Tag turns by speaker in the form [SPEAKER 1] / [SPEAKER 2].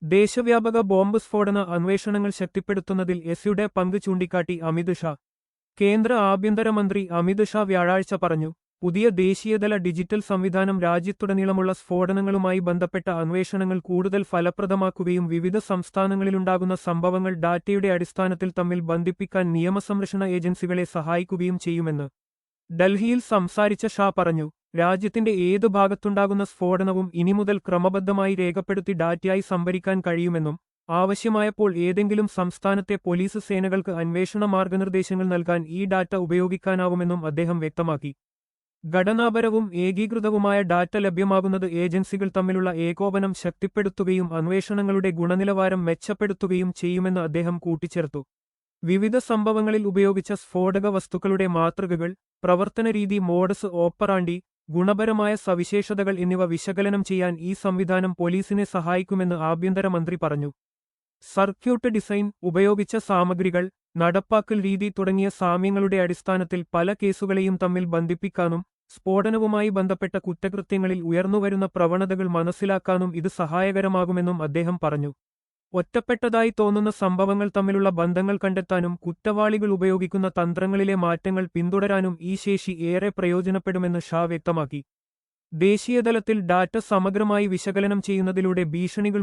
[SPEAKER 1] ദേശവ്യാപക bomb സ്ഫോടന അന്വേഷണങ്ങൾ ശക്തിപ്പെടുത്തുന്നതിൽ എസ്യുടെ പങ്ക് ചൂണ്ടിക്കാട്ടി അമിത് ഷാ. കേന്ദ്ര ആഭ്യന്തരമന്ത്രി അമിത് ഷാ വ്യാഴാഴ്ച പറഞ്ഞു, പുതിയ ദേശീയതല ഡിജിറ്റൽ സംവിധാനം രാജ്യത്തുടനീളമുള്ള സ്ഫോടനങ്ങളുമായി ബന്ധപ്പെട്ട അന്വേഷണങ്ങൾ കൂടുതൽ ഫലപ്രദമാക്കുകയും വിവിധ സംസ്ഥാനങ്ങളിലുണ്ടാകുന്ന സംഭവങ്ങൾ ഡാറ്റയുടെ അടിസ്ഥാനത്തിൽ തമ്മിൽ ബന്ധിപ്പിക്കാൻ നിയമസംരക്ഷണ ഏജൻസികളെ സഹായിക്കുകയും ചെയ്യുമെന്ന് ഡൽഹിയിൽ സംസാരിച്ച ഷാ പറഞ്ഞു. രാജ്യത്തിന്റെ ഏതു ഭാഗത്തുണ്ടാകുന്ന സ്ഫോടനവും ഇനിമുതൽ ക്രമബദ്ധമായി രേഖപ്പെടുത്തി ഡാറ്റയായി സംഭരിക്കാൻ കഴിയുമെന്നും ആവശ്യമായപ്പോൾ ഏതെങ്കിലും സംസ്ഥാനത്തെ പോലീസ് സേനകൾക്ക് അന്വേഷണ മാർഗനിർദ്ദേശങ്ങൾ നൽകാൻ ഈ ഡാറ്റ ഉപയോഗിക്കാനാവുമെന്നും അദ്ദേഹം വ്യക്തമാക്കി. ഘടനാപരവും ഏകീകൃതവുമായ ഡാറ്റ ലഭ്യമാകുന്നത് ഏജൻസികൾ തമ്മിലുള്ള ഏകോപനം ശക്തിപ്പെടുത്തുകയും അന്വേഷണങ്ങളുടെ ഗുണനിലവാരം മെച്ചപ്പെടുത്തുകയും ചെയ്യുമെന്ന് അദ്ദേഹം കൂട്ടിച്ചേർത്തു. വിവിധ സംഭവങ്ങളിൽ ഉപയോഗിച്ച സ്ഫോടക വസ്തുക്കളുടെ മാതൃകകൾ, പ്രവർത്തനരീതി, മോഡസ് ഓപ്പറാണ്ടി, ഗുണപരമായ സവിശേഷതകൾ എന്നിവ വിശകലനം ചെയ്യാൻ ഈ സംവിധാനം പോലീസിനെ സഹായിക്കുമെന്ന് ആഭ്യന്തരമന്ത്രി പറഞ്ഞു. സർക്യൂട്ട് ഡിസൈൻ, ഉപയോഗിച്ച സാമഗ്രികൾ, നടപ്പാക്കൽ രീതി തുടങ്ങിയ സാമ്യങ്ങളുടെ അടിസ്ഥാനത്തിൽ പല കേസുകളെയും തമ്മിൽ ബന്ധിപ്പിക്കാനും സ്ഫോടനവുമായി ബന്ധപ്പെട്ട കുറ്റകൃത്യങ്ങളിൽ ഉയർന്നുവരുന്ന പ്രവണതകൾ മനസ്സിലാക്കാനും ഇത് സഹായകരമാകുമെന്നും അദ്ദേഹം പറഞ്ഞു. ഒറ്റപ്പെട്ടതായി തോന്നുന്ന സംഭവങ്ങൾ തമ്മിലുള്ള ബന്ധങ്ങൾ കണ്ടെത്താനും കുറ്റവാളികൾ ഉപയോഗിക്കുന്ന തന്ത്രങ്ങളിലെ മാറ്റങ്ങൾ പിന്തുടരാനും ഈ ശേഷി ഏറെ പ്രയോജനപ്പെടുമെന്ന് ഷാ വ്യക്തമാക്കി. ദേശീയതലത്തിൽ ഡാറ്റ സമഗ്രമായി വിശകലനം ചെയ്യുന്നതിലൂടെ ഭീഷണികൾ